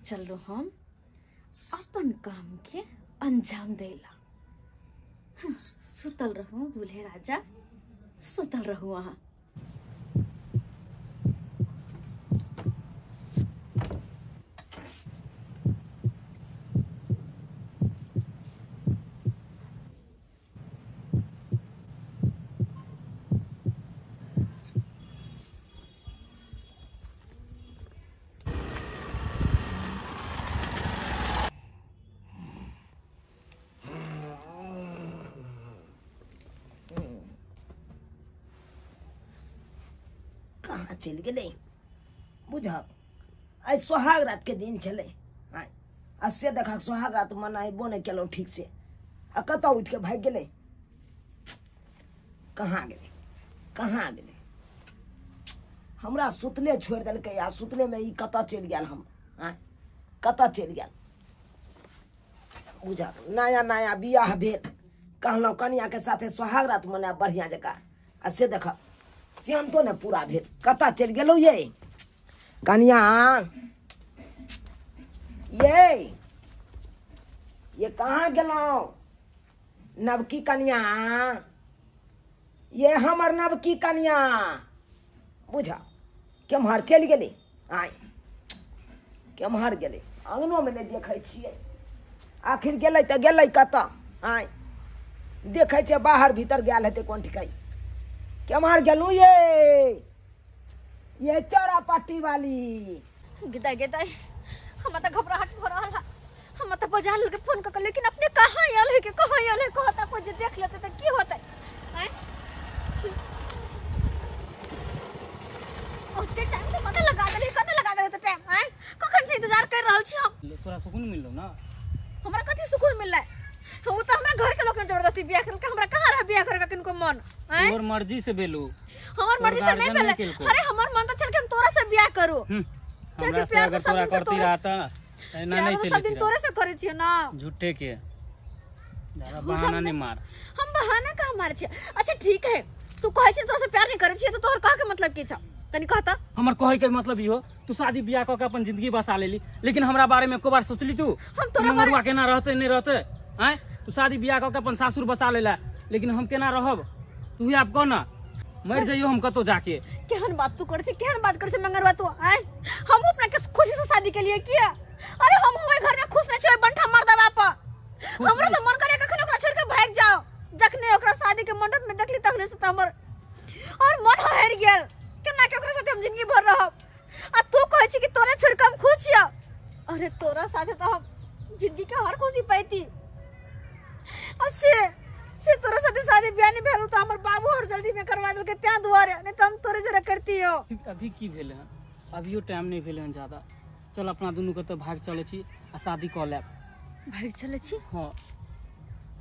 चल रहो हम अपन काम के अंजाम देला। सुतल रहूं दूल्हे राजा, सुतल रहूं वहाँ। कहाँ चल गए बुझ आज सोहाग रात के दिन चले से देखा सोहाग रात मनाबो नहीं कल ठीक से आ कत उठ के भाग गए कहाँ गए हमरा सुतले छोड़ दिल्क आ सुतले में कत चल गया हम कत चल गया बुझ नया नया बियाह भेल कहलौं कनिया के साथे सोहाग रात मना बढ़िया जका आ से देख सियान तो ने पूरा भेल कता चल गेलो ये कनिया ये कहाँ गेलो नवकी कनिया ये हमर नवकी कनिया बुझा केम्हर चल गेले केम्हर गेले अंगनो में नहीं देखे छियै आखिर गेलै तऽ गेलै कता देखे छै बाहर भीतर गेल हेतै कोन ठिकाई केम्हर गेलू ये चौरा पट्टी वाली गिदाई गिदाई हम तो घबराहट हो रहा है। हम तो बजा के फोन कर लेकिन अपने कहाँ आयल है कि कहाँ आयल है कहता कोई जे देख लेते तो की होता है ओते टाइम तो कत लगा दे तो टाइम कखन से इंतजार कर रहल छी हम। तोरा सुकून मिललो ना हमरा कथि सुकून मिलला वो तो हमरा घर के लोग ने जबरदस्ती बियाह करके हमरा कहाँ रहा बियाह करे किनको मन तोर मर्जी से बेलू हमर मर्जी से नहीं भेले। अरे हमर मन तो चल के हम तोरा से बियाह करू हमरा से अगर तोरा करती रहता ना नहीं चली सब दिन तोरे से करे छिए ना झूठे के ज्यादा बहाना नहीं मार। हम बहाना का मार छिए। अच्छा ठीक है तू कहे छी तोरा से प्यार नहीं करे छिए तो तोहर कह के मतलब की छ तनी कहता हमर कहे के मतलब ई हो तू शादी बियाह क के अपन जिंदगी बसा लेली लेकिन हमरा बारे में एको बार सोचली तू हम तोरा मरुआ केना रहते नहीं रहते तू शादी बियाह क के अपन सासुर बसा लेला लेकिन हम केना रहब तू ही आप कह ना मर जाइयो हम कतो जाके। केहन बात तू करे छी केहन बात करे छी मंगरवा तू हम अपना के खुशी से शादी के लिए किया। अरे हम होय घर में खुश नहीं छी बंठा मार दबा पर हमरा तो मन करे कखन ओकरा छोड़ के भाग जाओ जखने ओकरा शादी के मंडप में देखली तखने से हमर और मन हर गेल केना के ओकरा साथे हम जिंदगी भर रहब आ तू कहे छी कि तोरा छोड़ के हम खुश छिया। अरे तोरा साथे तो हम जिंदगी के हर खुशी पाइती से तोरा साथे शादी ब्याह नहीं भेल तो हमर बाबू और जल्दी में करवा देलके त्या दुआरे नहीं तो हम तोरे जरा करती हो। अभी की भेल है अभियो टाइम नहीं भेल है ज्यादा चल अपना दोनों के तो भाग चले छी आ शादी क लेब भाग चले छी। हां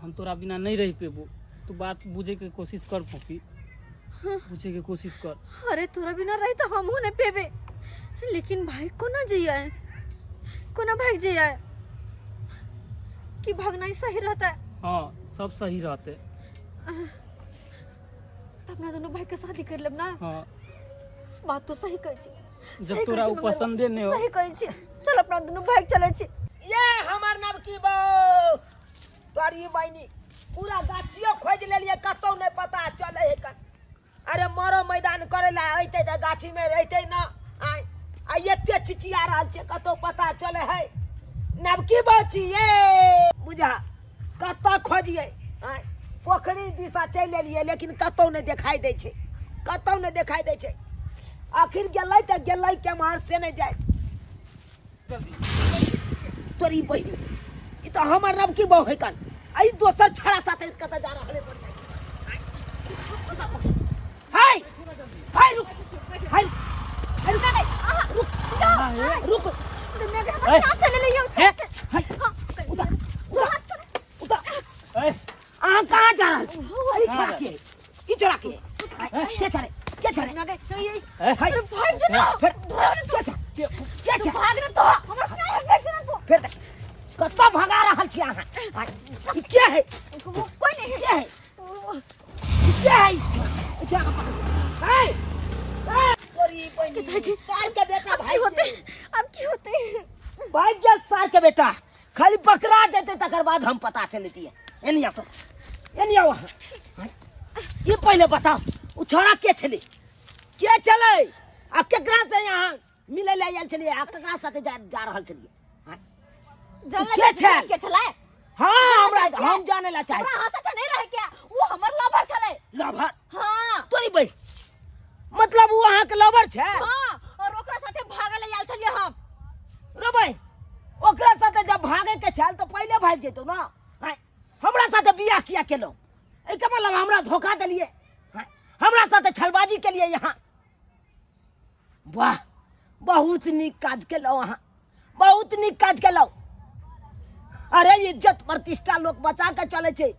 हम तोरा बिना नहीं रह पेबो तू बात बुझे के कोशिश कर पपी बुझे के कोशिश कर। अरे तोरा बिना रही तो हमहू नहीं पेबे लेकिन भाई कोना जइए कोना भाग जइए कि भागना ही सही रहता है। हां सब सही रहते अपना दोनों भाई के शादी कर लेब ना। हां बात तो सही कहै छी जब तोरा पसंदे नहीं हो सही कहै छी चल अपना दोनों भाग चले छी। ये हमर नवकी बहू तोरी बहनी पूरा गाछियो खोज लेलिए कतौ नहीं पता चले है कन अरे मरो मैदान करे ला अइते त गाछी में रहते ना आ एते चिचिया रहल छे कतौ पता चले है नवकी बची ये बुझा कतौ खोजिए पोखरी दिशा चल लेलिए लेकिन कतौ नहीं दिखाई दे छे कतौ नहीं दिखाई दे छे आखिर गेलै त गेलै केम्हर से नहीं जाए तोरी बहनी ई तो हमर नवकी बहू है कन आई दोसर छड़ा साथे कत जा रहले हाय हाय रुक हाय रुक चले ले कहाँ जा रहा है ई चढ़ा के क्या चढ़े अरे भाग जो ना क्या भाग ना तो हमरा से भाग ना तो फिर कत्ता भगा रहल छी अहाँ क्या है कोई नहीं क्या है क्या है तोरी बहनी साल का बेटा भाई होते अब की होते भाग बेटा खाली पकड़ा जाते तकर बाद हम पता चलती है एनिया तो एनिया वहाँ ये पहले बताओ उ छोड़ा के छले के चले आ केकरा से यहाँ मिले ले आयल छलिए आ केकरा साथे जा रहल छलिए के छल के छले हां हमरा हम जाने ला चाहे हमरा हंसत नहीं रहे क्या वो हमर लवर छले लवर हां तोरी भाई मतलब वो वहाँ के लवर छे हां और ओकरा साथे भागे ले आयल छलिए हम रे भाई ओकरा साथे जब भागे के छल तो पहले भाग जेतो ना हां हमरा साथे बियाह किया केलो ए के मतलब हमरा धोखा देलिए हमरा साथे छलबाजी के लिए यहाँ वाह बहुत नीक काज केलो अहाँ बहुत नीक काज केलो अरे इज्जत प्रतिष्ठा लोग बचा के चले छे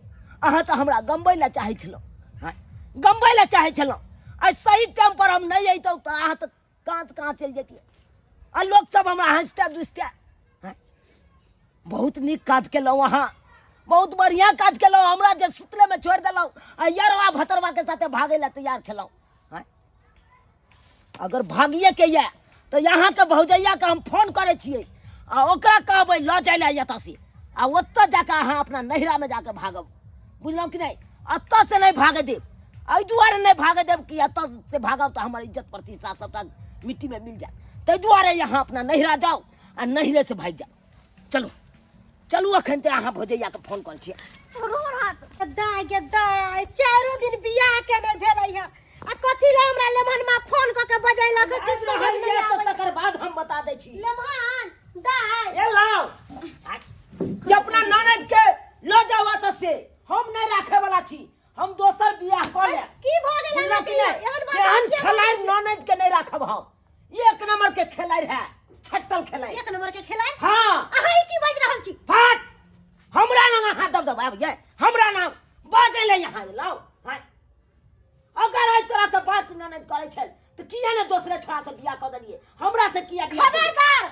अहाँ तो हमरा गंबै ला चाहे छलो गंबै ला चाहे छलो आ सही टाइम पर हम नहीं अइतो तो अहाँ तो कहाँ चल जेतिए आ लोग सब हमरा हंसते दुसते बहुत नीक काज केलो अहाँ बहुत बढ़िया काज केलो हमरा जे सुतले में छोड़ देलो आ यारवा भतरवा के साथे भागे ला तैयार छलो अगर भागिए के ये तो यहाँ के भौजैया के हम फोन करे छिए आ ओकरा कहबै ल जाय ला एतऽ से आ ओतऽ जाके अहाँ अपना नहिरा में जाके भागब बुझलहुँ कि नहीं अतऽ से नहीं भागे देब एहि दुआरे नहीं भागे देब कि एतऽ से भागब तो हमार इज्जत प्रतिष्ठा सबटा मिट्टी में मिल जाए ताहि दुआरे यहाँ अपना नहिरा जाओ आ नहिरे से भाग जाओ चलू चलू अखन ते अहाँ भौजैया के फोन करे छिए छोड़ो हाथ दाय चारो दिन बियाह के नहीं भेलै है आ कथि ले हमरा लेमहन में फोन क के बजैला के किस समझ नहीं तो आबै तकर बाद हम बता दै छी लेमहन दाय ए लाओ कि अपना ननद के लो जाओ एतऽ से हम नहीं राखे वाला छी हम दोसर बियाह क ले की भ गेल ना कि एहन खेलाइ ननद के नहीं राखब हम एक नंबर के खेलाइ है छट्टल खेलाइ एक नंबर के खेलाइ हां अहाँ की बाज रहल छी फाट हमरा नाम हाथ दब दब आब ये हमरा नाम बाजे ले यहाँ लाओ हां अगर आई तरह के बात ननद करे छल तो किया ने दूसरे छोरा से बियाह क देलिए हमरा से किया बियाह खबरदार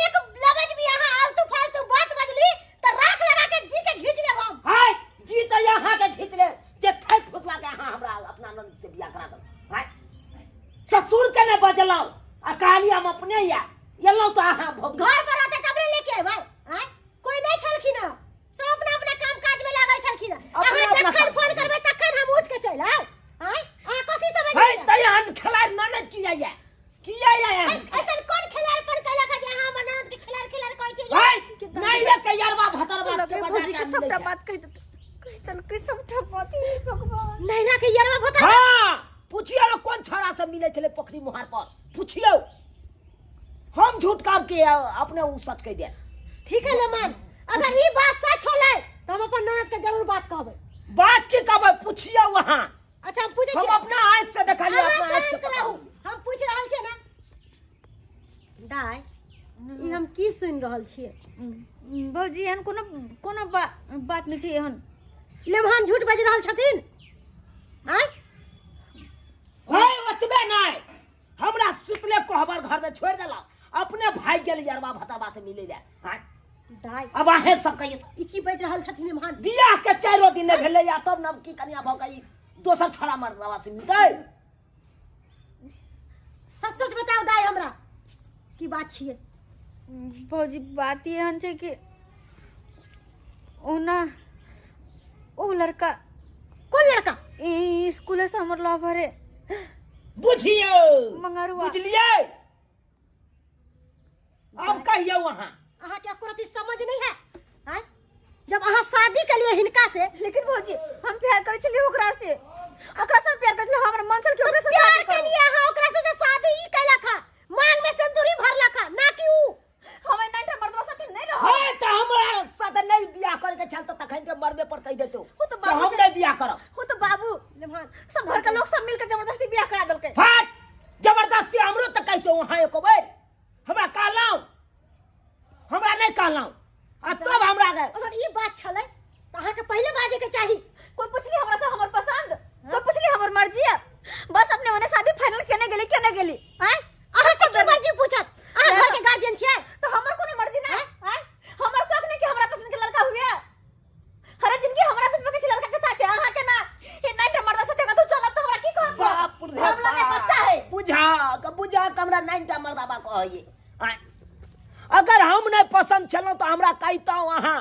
एक लबज भी यहाँ आलतू फालतू बात बजली तो राख लगा के जी के खींच लेब हम हाय जी तो यहाँ के खींच ले जे ठक फुसवा के यहाँ हमरा अपना ननद से बियाह करा दो हाय ससुर के ने बजलौ आ कहली हम अपने या एलौ तो अहाँ भोग घर पर आते कबरे लेके भाई हां कोई नहीं छलखिन सब अपना अपना काम काज में लागल छलखिन अहाँ जखन फोन करबै तखन हम उठ के चल आउ हां आ कथि समझ हाय तयन खिलाड़ ननद किया या ऐसन कौन खिलाड़ पर कैला का जे हां मनद के खिलाड़ कहै छै हाय नहीं रे के यारवा भतरवा के भौजी बजा के के सबटा बात कह दे कह चल के सबटा बात ही भगवान नहीं ना के यारवा भता हां पूछियो लो कौन छोरा से मिले छले पोखरी मुहार पर पूछियो हम झूठ काम के अपने उ सच कह दे ठीक है लेमन अगर ई बात सच होले तो हम अपन ननद के जरूर बात कहबै बात की कहबै पूछियो वहां अच्छा हम पूछे हम अपना आंख से देखा लिया अपना आंख से पता हम पूछ रहल छियै ना दाय ई हम की सुन रहल छियै भौजी एहन कोनो बात नहीं छै एहन लेमहन झूठ बाजि रहल छथिन आय हाय ओतबे नहीं हमरा सुतले कोहबर घर में छोड़ देला अपने भाग गेल यारवा भतरवा से मिले जाए हां दाय अब आहे सब कहिए ई की बाजि रहल छथिन लेमहन बियाह के 4 दिन ने भेले या तब नब की कनिया भ गई दोसर छोरा मर्दवा से मिलतै सच सच बताओ दाय हमरा की बात छियै भौजी बात ये हन छै कि ओ लड़का कौन लड़का ई स्कूल से हमर लवर है बुझियो मंगरुआ बुझलिए अब कहियो वहां अहाँ के एको रति समझ नहीं है हैं जब अहाँ शादी के लिए हिनका से लेकिन भौजी हम प्यार करे छलिए ओकरा से प्यार करे छलिए हमर मन छल कि ओकरा से प्यार शादी के करू। लिए अहाँ ओकरा से शादी ई कैला खा मांग में सिंदूरी भरला खा ना कि ऊ हमें नहीं मर्दवा साथे नहीं रहो हाय त हमरा साथ नहीं बियाह करे के छल त तखन के मरबे पर कह देतो वो तो तो बाबू हम नहीं बियाह करब हो तो बाबू लेमहन सब घर के लोग सब मिलकर जबरदस्ती ब्याह करा देलकै हाय जबरदस्ती हमरो त कहतो वहां एको बेर हमरा कहलौ हमरा नहीं कहलौ आ तब हमरा गए अगर ई बात छले त अहाँ के पहले बाजे के चाही कोई पूछली हमरा से हमर पसंद कोई पूछली हमर मर्जी है बस अपने मने शादी फाइनल केने गेली हैं अहाँ से की मर्जी पूछत अहाँ घर के गार्जियन छियै तो हमर कोनो मर्जी ना हैं हमर शौक नहीं कि हमरा पसंद के लड़का हुए हर जिंदगी हमरा पसंद के लड़का के साथ है अहाँ के ना ये नहीं मर्दा साथे का तू चलब तो हमरा की कहब बाप रे हम लोग बच्चा है बुझा हमरा नहीं टा मर्दाबा कहइए आय अगर हम नहीं पसंद छलहुँ तो हमरा कहितहुँ अहाँ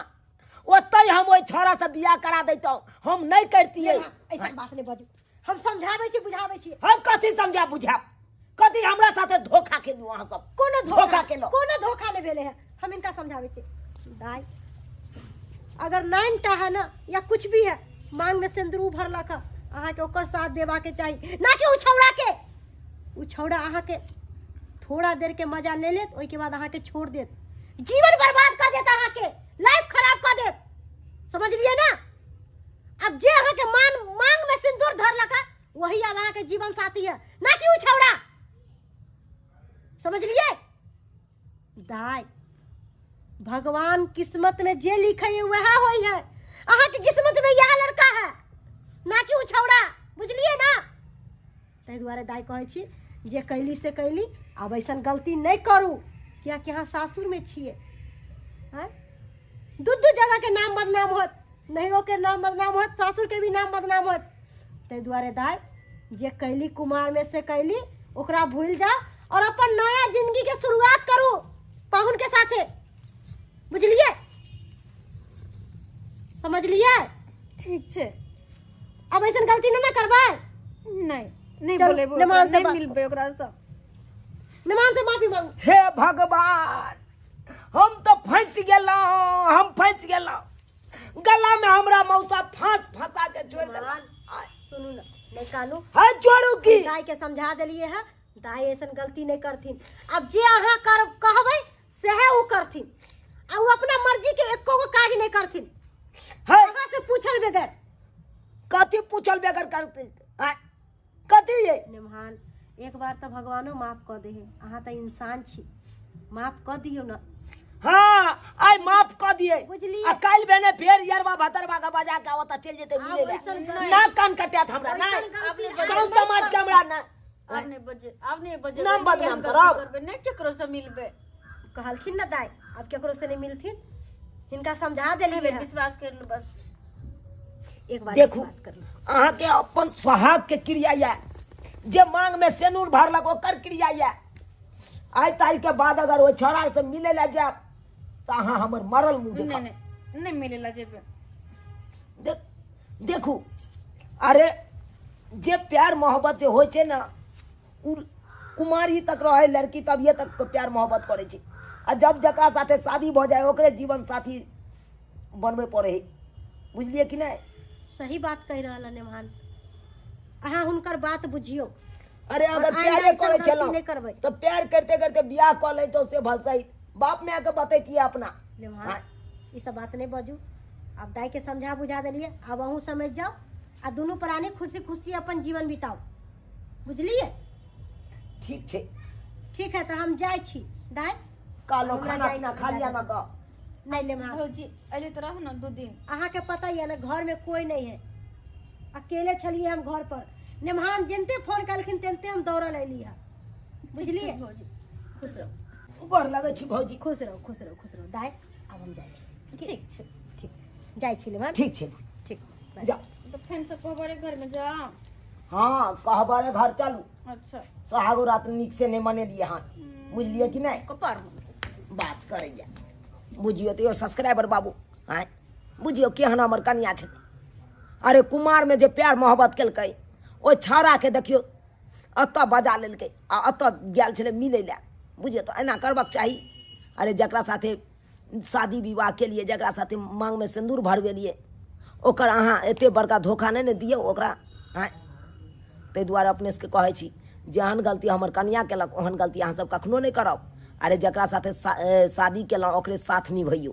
ओतै हम ओहि छौड़ा से बियाह करा दैतहुँ हम नहीं करतियै ऐसा बात नहीं बाजू हम समझाबै छी बुझाबै छी हम कथी समझा बुझाब कथी हमरा साथे धोखा केलू अहाँ सब कोनो धोखा धोखा केलहुँ कोनो धोखा नहीं भेले है हम इनका समझाबै छी दाई अगर नाइन टा है ना या कुछ भी है मांग में सिंदूर भरलक है अहाँ के ओकर साथ देवा के चाहिए ना कि उ छौड़ा अहाँ के थोड़ा देर के मजा ले लेत ओई के बाद अहाँ के छोड़ देत जीवन बर्बाद कर देत अहाँ के लाइफ खराब कर देत समझ लिए ना अब जे अहाँ के मांग में सिंदूर धरलक है वही अब अहाँ के जीवन साथी है ना कि उ छौड़ा समझ लिए दाई भगवान किस्मत में जे लिखे है वह होई है अहाँ के किस्मत में यह लड़का है ना कि उ छौड़ा बुझलिए ना ताहि दुआरे दाई कहै छी जे कैली से कैली अब ऐसा गलती नहीं करू किया कि यहाँ सासुर में छिए हैं दू जगह के नाम बदनाम होत नैरो के नाम बदनाम होत सासुर के भी नाम बदनाम होत ताहि दुआरे दाई जे कैली कुमार में से कैली ओकरा भूल जाओ और अपन नया जिंदगी के शुरुआत करू पाहुन के साथे बुझलिए समझ लिए ठीक छे अब ऐसा गलती ना करबै नहीं चल, बोले निमान से नहीं बात मिलबे ओकरा से निमान से माफी मांगू हे भगवान हम तो फंस गेलहुँ हम फंस गेलहुँ गला में हमरा मौसा फंसा के छोड़ देला सुनू ना नहीं कानू है जोड़ू की दाई के समझा दिलिए है दाई ऐसा गलती नहीं करथिन अब जे अहाँ कर कहबै सेहे उ करथिन आ उ अपना मर्जी के एको गो काज नहीं करथिन है अहाँ से पूछल बगैर कथी पूछल बेगर करते हैं? कथी ये निमान एक बार तो भगवानो माफ कर दे है अहाँ तो इंसान छी माफ कर दियो ना हाँ आई माफ कर दिए बुझलिए। आ काल बेने फेर यरवा भतरवा का बजा के आवता चल जेते आब मिले वैसन नहीं। ना कान कटिया हमरा ना वैसन गलती कौन समाज के हमरा ना आपने बजे नाम बदनाम करब करबे नहीं केकरो से मिलबे कहलखिन ना दाई अब केकरो से नहीं मिलथिन हिनका समझा देलिए है विश्वास कर लो बस एक बार देखू विश्वास कर लो अहाँ के अपन सुहाग के क्रिया या जे मांग में सेनूर भरलक ओकर क्रिया या आई तारीख के बाद अगर वो छोड़ा से मिले ला जाए तो अहाँ हमर मरल मुंह नहीं देखा नहीं नहीं मिलेला जेबे देखू अरे जे प्यार मोहब्बत जे होय छै ना उ कुमारी तक रहे लड़की तभिए तक तो प्यार मोहब्बत करे छै आ जब जकरा साथे शादी भ जाए ओकरे जीवन साथी बनबे पड़े है बुझलिए कि नहीं सही बात कह रहा निमान अहाँ हुनकर बात बुझियो अरे और अगर आइंदा प्यारे ऐसन करे गलती चलो नहीं करबै। तो प्यार करते करते बियाह कर ले तो उससे भल सही बाप में आके बतैतिए अपना निमान हाँ। ये सब बात नहीं बाजू अब दाई के समझा बुझा दिलिए अब अहूँ समझ जाओ आ दोनों प्राणी खुशी खुशी अपन जीवन बिताओ बुझलिए ठीक छै ठीक है तो हम जाए छी दाई कालो हमरा खाना जाए पीना के खा लिया बता ना तो नहीं निमान भौजी अले तो रहो ना 2 दिन अहाँ के पता ही है ना घर में कोई नहीं है अकेले चलिए हम घर पर निमान जिनते फोन कलखिन तेनते हम दौड़ा ले लिया बुझलिए भौजी खुश रहो गोर लगे छी भौजी खुश रहो खुश रहो खुश रहो दाई अब हम जाए छी ठीक छे ठीक जाए छी निमान ठीक छै ठीक जाओ तो फैन से कहबारे घर में जा हाँ कहबारे घर चलू अच्छा सोहागो रात निक से नहीं मने लिए हाँ बुझलिए कि नहीं कपार बात करैया बुझियो तो सब्सक्राइबर बाबू हाँ बुझियो केहन हमर कनिया छै अरे कुमार में जे प्यार मोहब्बत केलकै ओ छौड़ा के देखियो अतऽ बजा लेलकै आ अतऽ गेल छलै मिलै लए बुझियो तो एना करबाक चाही अरे जकरा साथे शादी विवाह के लिए जकरा साथे मांग में सिंदूर भरबेलिए ओकर अहाँ एते बड़का धोखा नहीं ने दियौ ओकरा हाँ ताहि दुआरे अपने सबके कहै छी जेहन गलती हमर कनिया केलक ओहन गलती अहाँ सब कखनो नहीं करब अरे जकरा साथे शादी केलहुँ ओकरे साथ निभैयौ।